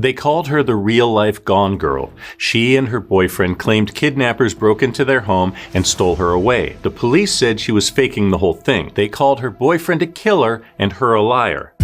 They called her the real-life Gone Girl. She and her boyfriend claimed kidnappers broke into their home and stole her away. The police said she was faking the whole thing. They called her boyfriend a killer and her a liar.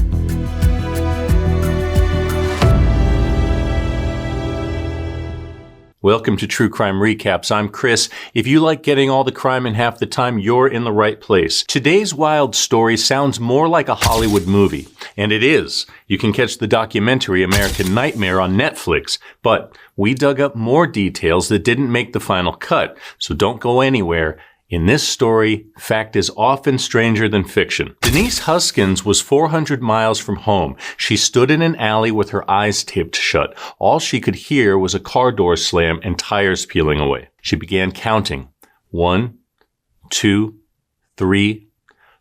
Welcome to True Crime Recaps. I'm Chris. If you like getting all the crime in half the time, you're in the right place. Today's wild story sounds more like a Hollywood movie, and it is. You can catch the documentary American Nightmare on Netflix, but we dug up more details that didn't make the final cut, so don't go anywhere. In this story, fact is often stranger than fiction. Denise Huskins was 400 miles from home. She stood in an alley with her eyes taped shut. All she could hear was a car door slam and tires peeling away. She began counting. 1, 2, 3,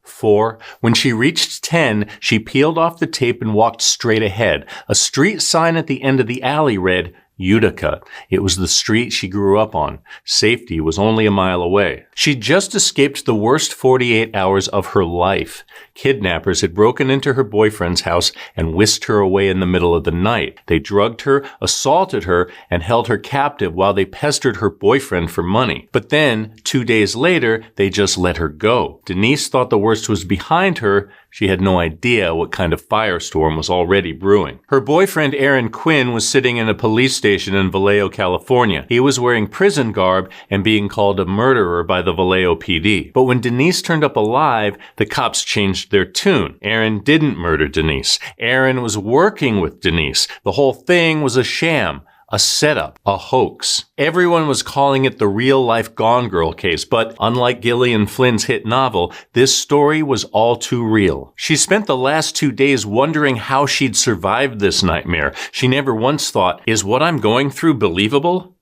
4. When she reached 10, she peeled off the tape and walked straight ahead. A street sign at the end of the alley read, Utica. It was the street she grew up on. Safety was only a mile away. She'd just escaped the worst 48 hours of her life. Kidnappers had broken into her boyfriend's house and whisked her away in the middle of the night. They drugged her, assaulted her, and held her captive while they pestered her boyfriend for money. But then, 2 days later, they just let her go. Denise thought the worst was behind her. She had no idea what kind of firestorm was already brewing. Her boyfriend, Quinn, was sitting in a police station in Vallejo, California. He was wearing prison garb and being called a murderer by the Vallejo PD. But when Denise turned up alive, the cops changed their tune. Aaron didn't murder Denise. Aaron was working with Denise. The whole thing was a sham. A setup, a hoax. Everyone was calling it the real-life Gone Girl case, but unlike Gillian Flynn's hit novel, this story was all too real. She spent the last 2 days wondering how she'd survived this nightmare. She never once thought, is what I'm going through believable?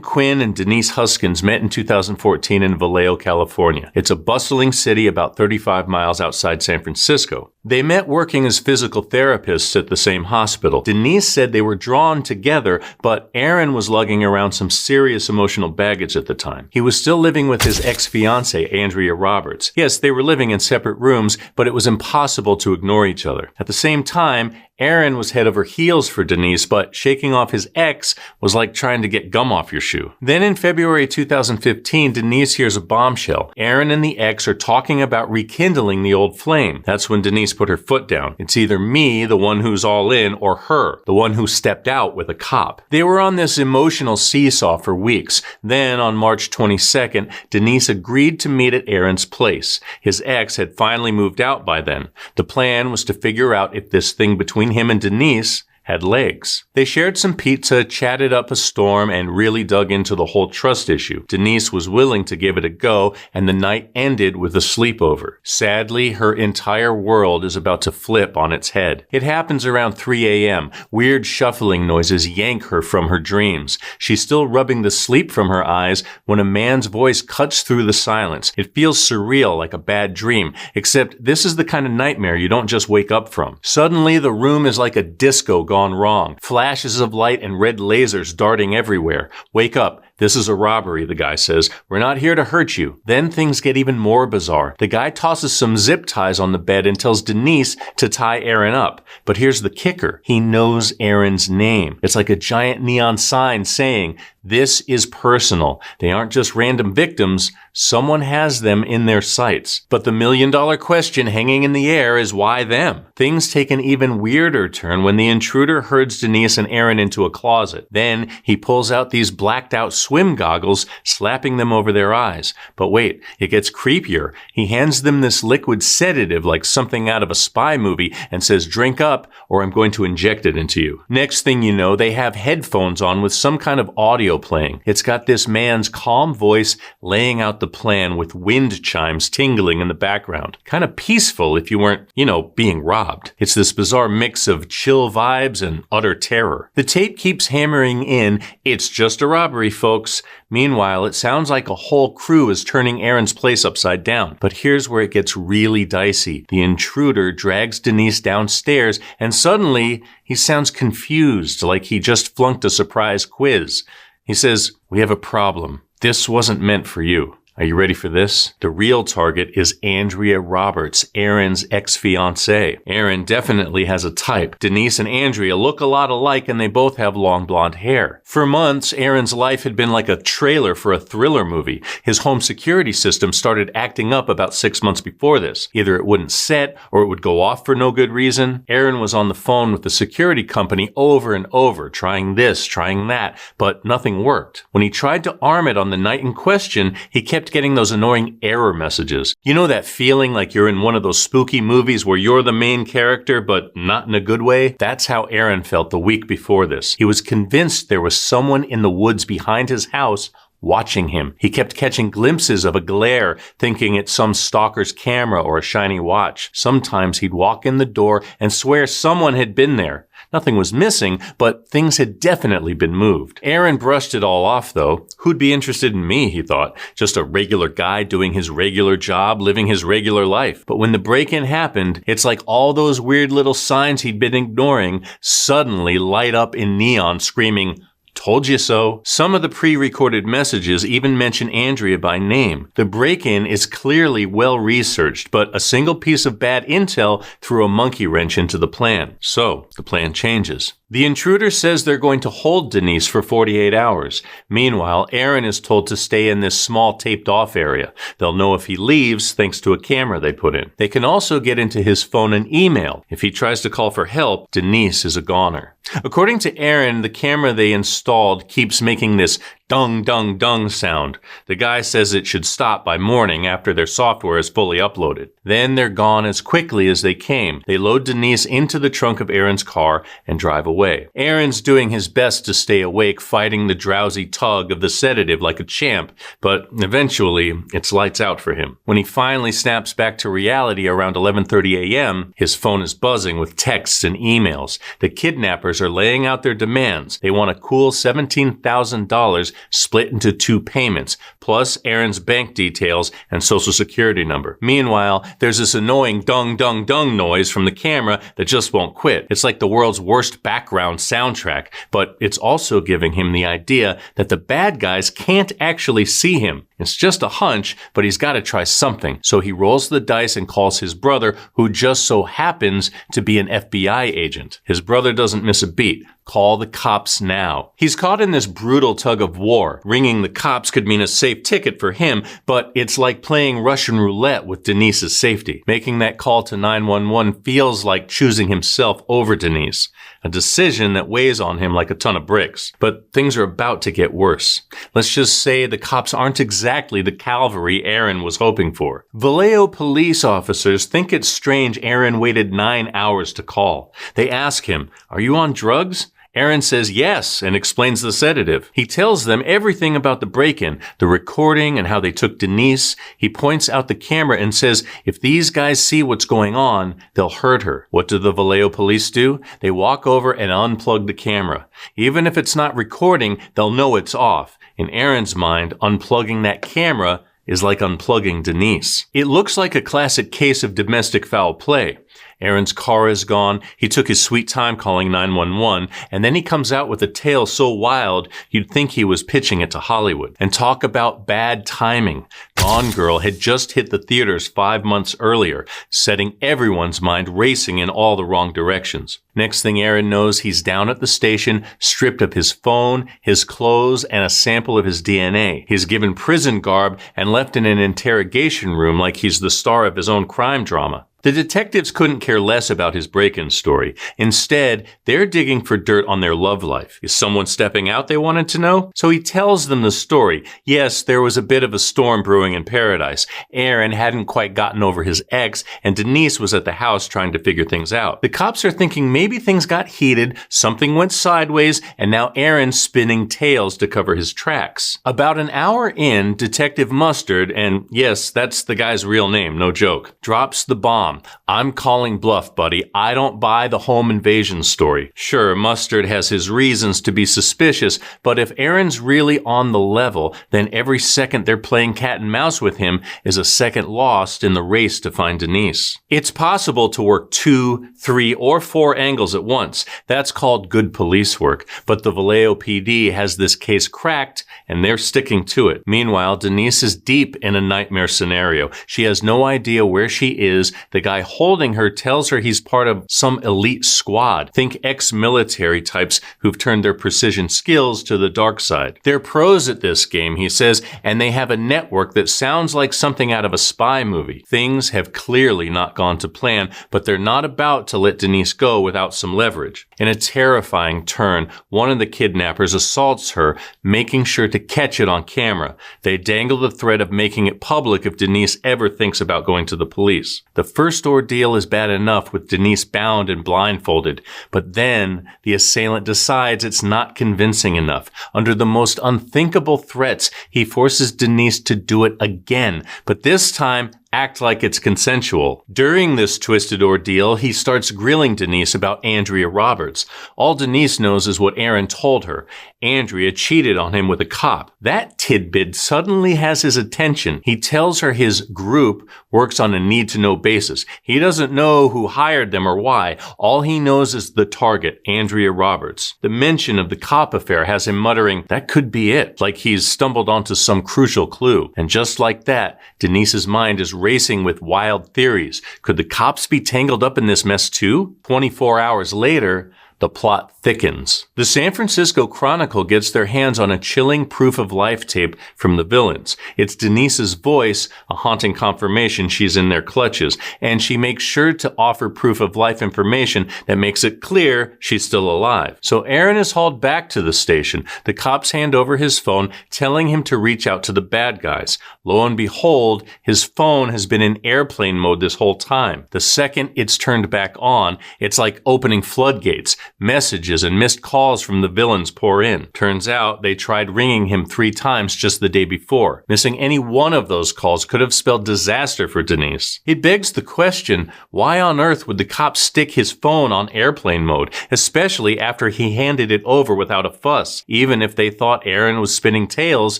Quinn and Denise Huskins met in 2014 in Vallejo, California. It's a bustling city about 35 miles outside San Francisco. They met working as physical therapists at the same hospital. Denise said they were drawn together, but Aaron was lugging around some serious emotional baggage at the time. He was still living with his ex-fiancée, Andrea Roberts. Yes, they were living in separate rooms, but it was impossible to ignore each other. At the same time, Aaron was head over heels for Denise, but shaking off his ex was like trying to get gum off your shoe. Then in February 2015, Denise hears a bombshell. Aaron and the ex are talking about rekindling the old flame. That's when Denise put her foot down. It's either me, the one who's all in, or her, the one who stepped out with a cop. They were on this emotional seesaw for weeks. Then on March 22nd, Denise agreed to meet at Aaron's place. His ex had finally moved out by then. The plan was to figure out if this thing between him and Denise had legs. They shared some pizza, chatted up a storm, and really dug into the whole trust issue. Denise was willing to give it a go, and the night ended with a sleepover. Sadly, her entire world is about to flip on its head. It happens around 3 a.m. Weird shuffling noises yank her from her dreams. She's still rubbing the sleep from her eyes when a man's voice cuts through the silence. It feels surreal, like a bad dream, except this is the kind of nightmare you don't just wake up from. Suddenly, the room is like a disco gone wrong. Flashes of light and red lasers darting everywhere. Wake up. This is a robbery, the guy says. We're not here to hurt you. Then things get even more bizarre. The guy tosses some zip ties on the bed and tells Denise to tie Aaron up. But here's the kicker. He knows Aaron's name. It's like a giant neon sign saying, this is personal. They aren't just random victims. Someone has them in their sights. But the million-dollar question hanging in the air is why them? Things take an even weirder turn when the intruder herds Denise and Aaron into a closet. Then he pulls out these blacked-out swim goggles, slapping them over their eyes. But wait, it gets creepier. He hands them this liquid sedative like something out of a spy movie and says, drink up or I'm going to inject it into you. Next thing you know, they have headphones on with some kind of audio playing. It's got this man's calm voice laying out the plan with wind chimes tingling in the background. Kind of peaceful if you weren't, being robbed. It's this bizarre mix of chill vibes and utter terror. The tape keeps hammering in, it's just a robbery, folks. Meanwhile, it sounds like a whole crew is turning Aaron's place upside down. But here's where it gets really dicey. The intruder drags Denise downstairs, and suddenly he sounds confused, like he just flunked a surprise quiz. He says, "We have a problem. This wasn't meant for you." Are you ready for this? The real target is Andrea Roberts, Aaron's ex-fiancée. Aaron definitely has a type. Denise and Andrea look a lot alike and they both have long blonde hair. For months, Aaron's life had been like a trailer for a thriller movie. His home security system started acting up about 6 months before this. Either it wouldn't set or it would go off for no good reason. Aaron was on the phone with the security company over and over, trying this, trying that, but nothing worked. When he tried to arm it on the night in question, he kept getting those annoying error messages. You know that feeling like you're in one of those spooky movies where you're the main character, but not in a good way? That's how Aaron felt the week before this. He was convinced there was someone in the woods behind his house watching him. He kept catching glimpses of a glare, thinking it's some stalker's camera or a shiny watch. Sometimes he'd walk in the door and swear someone had been there. Nothing was missing, but things had definitely been moved. Aaron brushed it all off, though. Who'd be interested in me, he thought. Just a regular guy doing his regular job, living his regular life. But when the break-in happened, it's like all those weird little signs he'd been ignoring suddenly light up in neon, screaming, "Told you so." Some of the pre-recorded messages even mention Andrea by name. The break-in is clearly well-researched, but a single piece of bad intel threw a monkey wrench into the plan. So, the plan changes. The intruder says they're going to hold Denise for 48 hours. Meanwhile, Aaron is told to stay in this small taped-off area. They'll know if he leaves thanks to a camera they put in. They can also get into his phone and email. If he tries to call for help, Denise is a goner. According to Aaron, the camera they installed keeps making this dung, dung, dung sound. The guy says it should stop by morning after their software is fully uploaded. Then they're gone as quickly as they came. They load Denise into the trunk of Aaron's car and drive away. Aaron's doing his best to stay awake, fighting the drowsy tug of the sedative like a champ, but eventually it's lights out for him. When he finally snaps back to reality around 11:30 a.m., his phone is buzzing with texts and emails. The kidnappers are laying out their demands. They want a cool $17,000 split into 2 payments, plus Aaron's bank details and social security number. Meanwhile, there's this annoying dung, dung, dung noise from the camera that just won't quit. It's like the world's worst background soundtrack, but it's also giving him the idea that the bad guys can't actually see him. It's just a hunch, but he's got to try something. So he rolls the dice and calls his brother, who just so happens to be an FBI agent. His brother doesn't miss a beat. Call the cops now. He's caught in this brutal tug of war. Ringing the cops could mean a safe ticket for him, but it's like playing Russian roulette with Denise's safety. Making that call to 911 feels like choosing himself over Denise, a decision that weighs on him like a ton of bricks. But things are about to get worse. Let's just say the cops aren't exactly the cavalry Aaron was hoping for. Vallejo police officers think it's strange Aaron waited 9 hours to call. They ask him, "Are you on drugs?" Aaron says yes and explains the sedative. He tells them everything about the break-in, the recording and how they took Denise. He points out the camera and says if these guys see what's going on, they'll hurt her. What do the Vallejo police do? They walk over and unplug the camera. Even if it's not recording, they'll know it's off. In Aaron's mind, unplugging that camera is like unplugging Denise. It looks like a classic case of domestic foul play. Aaron's car is gone. He took his sweet time calling 911, and then he comes out with a tale so wild you'd think he was pitching it to Hollywood. And talk about bad timing. Gone Girl had just hit the theaters 5 months earlier, setting everyone's mind racing in all the wrong directions. Next thing Aaron knows, he's down at the station, stripped of his phone, his clothes, and a sample of his DNA. He's given prison garb and left in an interrogation room like he's the star of his own crime drama. The detectives couldn't care less about his break-in story. Instead, they're digging for dirt on their love life. Is someone stepping out, they wanted to know? So he tells them the story. Yes, there was a bit of a storm brewing in paradise. Aaron hadn't quite gotten over his ex, and Denise was at the house trying to figure things out. The cops are thinking maybe things got heated, something went sideways, and now Aaron's spinning tales to cover his tracks. About an hour in, Detective Mustard, and yes, that's the guy's real name, no joke, drops the bomb. I'm calling bluff, buddy. I don't buy the home invasion story. Sure, Mustard has his reasons to be suspicious, but if Aaron's really on the level, then every second they're playing cat and mouse with him is a second lost in the race to find Denise. It's possible to work 2, 3, or 4 angles at once. That's called good police work, but the Vallejo PD has this case cracked and they're sticking to it. Meanwhile, Denise is deep in a nightmare scenario. She has no idea where she is. The guy holding her tells her he's part of some elite squad. Think ex-military types who've turned their precision skills to the dark side. They're pros at this game, he says, and they have a network that sounds like something out of a spy movie. Things have clearly not gone to plan, but they're not about to let Denise go without some leverage. In a terrifying turn, one of the kidnappers assaults her, making sure to catch it on camera. They dangle the threat of making it public if Denise ever thinks about going to the police. The first ordeal is bad enough with Denise bound and blindfolded, but then the assailant decides it's not convincing enough. Under the most unthinkable threats, he forces Denise to do it again, but this time act like it's consensual. During this twisted ordeal, he starts grilling Denise about Andrea Roberts. All Denise knows is what Aaron told her. Andrea cheated on him with a cop. That tidbit suddenly has his attention. He tells her his group works on a need-to-know basis. He doesn't know who hired them or why. All he knows is the target, Andrea Roberts. The mention of the cop affair has him muttering, that could be it, like he's stumbled onto some crucial clue. And just like that, Denise's mind is racing with wild theories. Could the cops be tangled up in this mess too? 24 hours later, the plot thickens. The San Francisco Chronicle gets their hands on a chilling proof-of-life tape from the villains. It's Denise's voice, a haunting confirmation she's in their clutches, and she makes sure to offer proof-of-life information that makes it clear she's still alive. So Aaron is hauled back to the station. The cops hand over his phone, telling him to reach out to the bad guys. Lo and behold, his phone has been in airplane mode this whole time. The second it's turned back on, it's like opening floodgates. Messages and missed calls from the villains pour in. Turns out they tried ringing him 3 times just the day before. Missing any one of those calls could have spelled disaster for Denise. It begs the question, why on earth would the cop stick his phone on airplane mode, especially after he handed it over without a fuss? Even if they thought Aaron was spinning tales,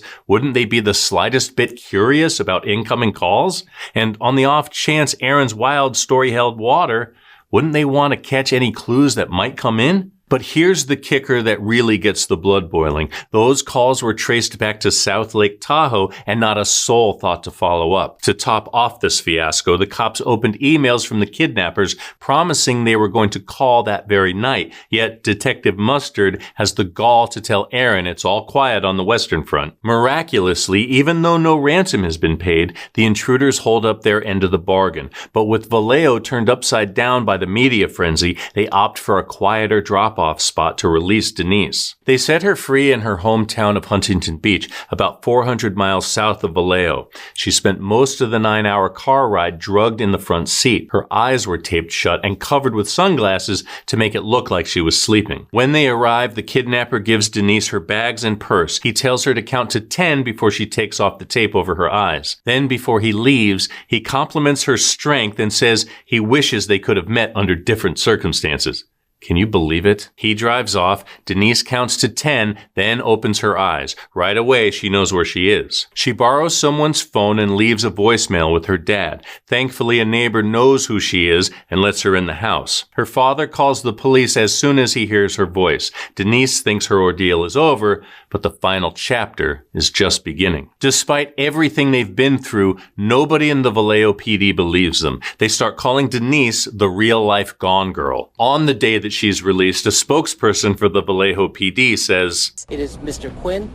wouldn't they be the slightest bit curious about incoming calls? And on the off chance Aaron's wild story held water, wouldn't they want to catch any clues that might come in? But here's the kicker that really gets the blood boiling. Those calls were traced back to South Lake Tahoe and not a soul thought to follow up. To top off this fiasco, the cops opened emails from the kidnappers promising they were going to call that very night. Yet Detective Mustard has the gall to tell Aaron it's all quiet on the Western Front. Miraculously, even though no ransom has been paid, the intruders hold up their end of the bargain. But with Vallejo turned upside down by the media frenzy, they opt for a quieter drop-off spot to release Denise. They set her free in her hometown of Huntington Beach, about 400 miles south of Vallejo. She spent most of the 9-hour car ride drugged in the front seat. Her eyes were taped shut and covered with sunglasses to make it look like she was sleeping. When they arrive, the kidnapper gives Denise her bags and purse. He tells her to count to 10 before she takes off the tape over her eyes. Then, before he leaves, he compliments her strength and says he wishes they could have met under different circumstances. Can you believe it? He drives off. Denise counts to 10, then opens her eyes. Right away, she knows where she is. She borrows someone's phone and leaves a voicemail with her dad. Thankfully, a neighbor knows who she is and lets her in the house. Her father calls the police as soon as he hears her voice. Denise thinks her ordeal is over, but the final chapter is just beginning. Despite everything they've been through, nobody in the Vallejo PD believes them. They start calling Denise the real-life Gone Girl. On the day that she's released, a spokesperson for the Vallejo PD says, "It is Mr. Quinn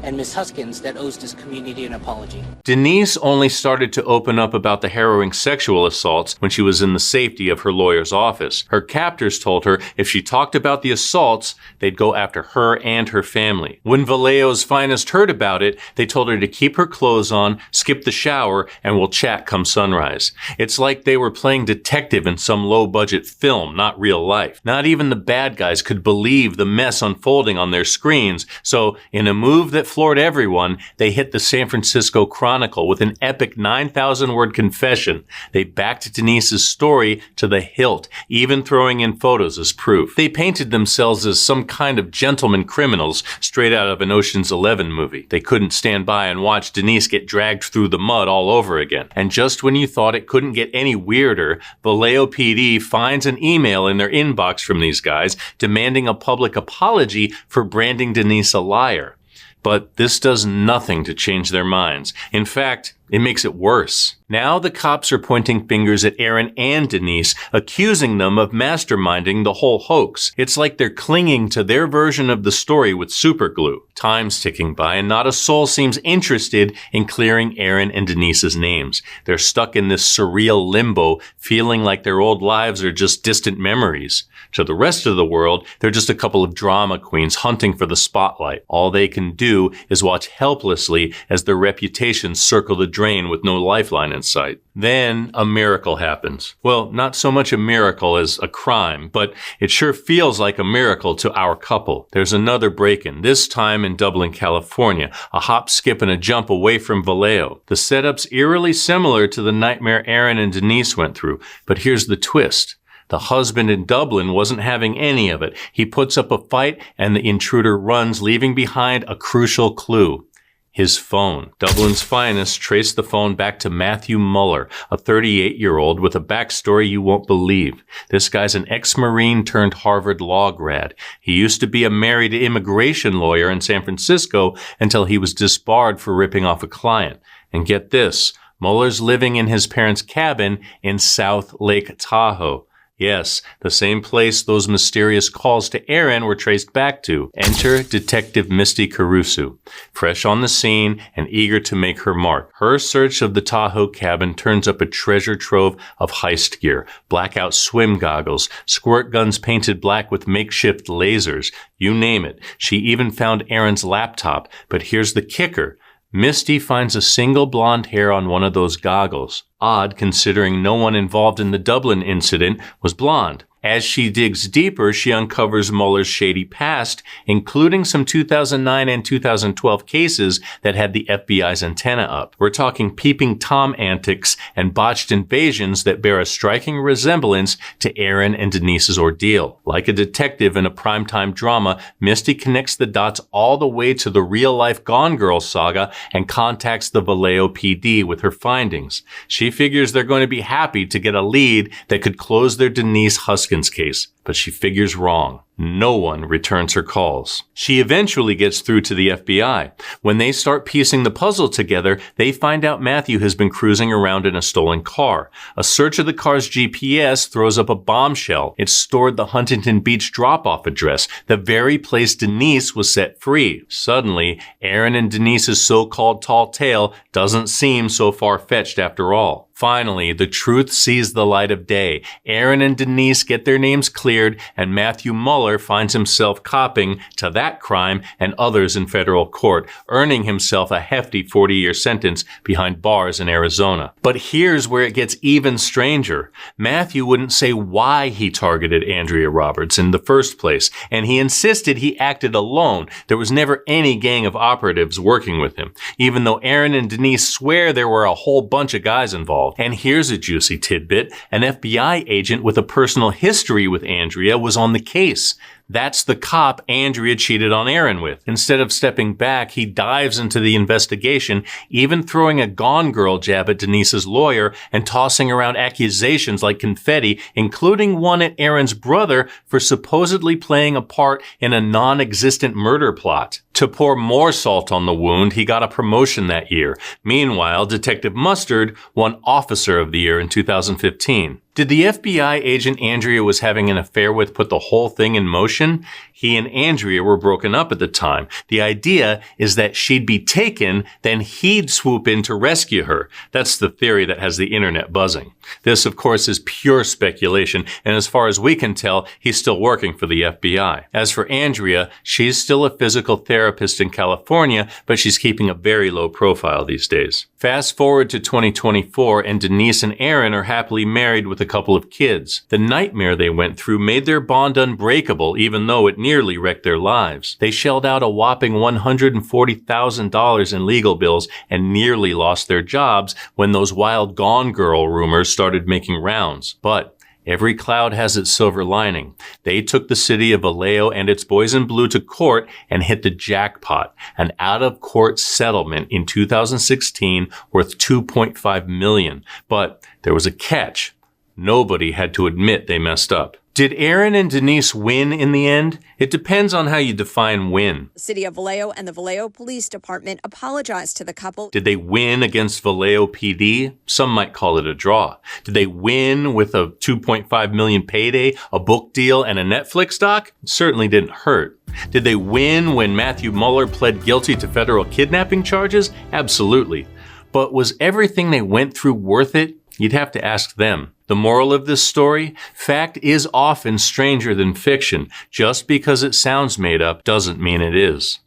and Ms. Huskins that owes this community an apology." Denise only started to open up about the harrowing sexual assaults when she was in the safety of her lawyer's office. Her captors told her if she talked about the assaults, they'd go after her and her family. When Vallejo's finest heard about it, they told her to keep her clothes on, skip the shower, and we'll chat come sunrise. It's like they were playing detective in some low-budget film, not real life. Not even the bad guys could believe the mess unfolding on their screens, so in a move that floored everyone, they hit the San Francisco Chronicle with an epic 9,000-word confession. They backed Denise's story to the hilt, even throwing in photos as proof. They painted themselves as some kind of gentleman criminals straight out of an Ocean's 11 movie. They couldn't stand by and watch Denise get dragged through the mud all over again. And just when you thought it couldn't get any weirder, Vallejo PD finds an email in their inbox from these guys demanding a public apology for branding Denise a liar. But this does nothing to change their minds. In fact, it makes it worse. Now the cops are pointing fingers at Aaron and Denise, accusing them of masterminding the whole hoax. It's like they're clinging to their version of the story with superglue. Time's ticking by and not a soul seems interested in clearing Aaron and Denise's names. They're stuck in this surreal limbo, feeling like their old lives are just distant memories. To the rest of the world, they're just a couple of drama queens hunting for the spotlight. All they can do is watch helplessly as their reputations circle the drain with no lifeline in sight. Then a miracle happens. Well, not so much a miracle as a crime, but it sure feels like a miracle to our couple. There's another break-in, this time in Dublin, California, a hop, skip, and a jump away from Vallejo. The setup's eerily similar to the nightmare Aaron and Denise went through, but here's the twist. The husband in Dublin wasn't having any of it. He puts up a fight and the intruder runs, leaving behind a crucial clue. His phone. Dublin's finest traced the phone back to Matthew Muller, a 38-year-old with a backstory you won't believe. This guy's an ex-Marine turned Harvard law grad. He used to be a married immigration lawyer in San Francisco until he was disbarred for ripping off a client. And get this, Muller's living in his parents' cabin in South Lake Tahoe. Yes, the same place those mysterious calls to Aaron were traced back to. Enter Detective Misty Caruso, fresh on the scene and eager to make her mark. Her search of the Tahoe cabin turns up a treasure trove of heist gear, blackout swim goggles, squirt guns painted black with makeshift lasers, you name it. She even found Aaron's laptop, but here's the kicker. Misty finds a single blonde hair on one of those goggles. Odd, considering no one involved in the Dublin incident was blonde. As she digs deeper, she uncovers Muller's shady past, including some 2009 and 2012 cases that had the FBI's antenna up. We're talking peeping Tom antics and botched invasions that bear a striking resemblance to Aaron and Denise's ordeal. Like a detective in a primetime drama, Misty connects the dots all the way to the real-life Gone Girl saga and contacts the Vallejo PD with her findings. She figures they're going to be happy to get a lead that could close their Denise Huskins case, but she figures wrong. No one returns her calls. She eventually gets through to the FBI. When they start piecing the puzzle together, they find out Matthew has been cruising around in a stolen car. A search of the car's GPS throws up a bombshell. It stored the Huntington Beach drop-off address, the very place Denise was set free. Suddenly, Aaron and Denise's so-called tall tale doesn't seem so far-fetched after all. Finally, the truth sees the light of day. Aaron and Denise get their names cleared, and Matthew Muller finds himself copping to that crime and others in federal court, earning himself a hefty 40-year sentence behind bars in Arizona. But here's where it gets even stranger. Matthew wouldn't say why he targeted Andrea Roberts in the first place, and he insisted he acted alone. There was never any gang of operatives working with him, even though Aaron and Denise swear there were a whole bunch of guys involved. And here's a juicy tidbit. An FBI agent with a personal history with Andrea was on the case. That's the cop Andrea cheated on Aaron with. Instead of stepping back, he dives into the investigation, even throwing a Gone Girl jab at Denise's lawyer and tossing around accusations like confetti, including one at Aaron's brother for supposedly playing a part in a non-existent murder plot. To pour more salt on the wound, he got a promotion that year. Meanwhile, Detective Mustard won Officer of the Year in 2015. Did the FBI agent Andrea was having an affair with put the whole thing in motion? He and Andrea were broken up at the time. The idea is that she'd be taken, then he'd swoop in to rescue her. That's the theory that has the internet buzzing. This, of course, is pure speculation, and as far as we can tell, he's still working for the FBI. As for Andrea, she's still a physical therapist in California, but she's keeping a very low profile these days. Fast forward to 2024, and Denise and Aaron are happily married with a couple of kids. The nightmare they went through made their bond unbreakable, even though it nearly wrecked their lives. They shelled out a whopping $140,000 in legal bills and nearly lost their jobs when those wild Gone Girl rumors started making rounds. But every cloud has its silver lining. They took the city of Vallejo and its boys in blue to court and hit the jackpot, an out-of-court settlement in 2016 worth $2.5 million. But there was a catch. Nobody had to admit they messed up. Did Aaron and Denise win in the end? It depends on how you define win. The city of Vallejo and the Vallejo Police Department apologized to the couple. Did they win against Vallejo PD? Some might call it a draw. Did they win with a $2.5 million payday, a book deal, and a Netflix doc? It certainly didn't hurt. Did they win when Matthew Mueller pled guilty to federal kidnapping charges? Absolutely. But was everything they went through worth it? You'd have to ask them. The moral of this story? Fact is often stranger than fiction. Just because it sounds made up doesn't mean it is.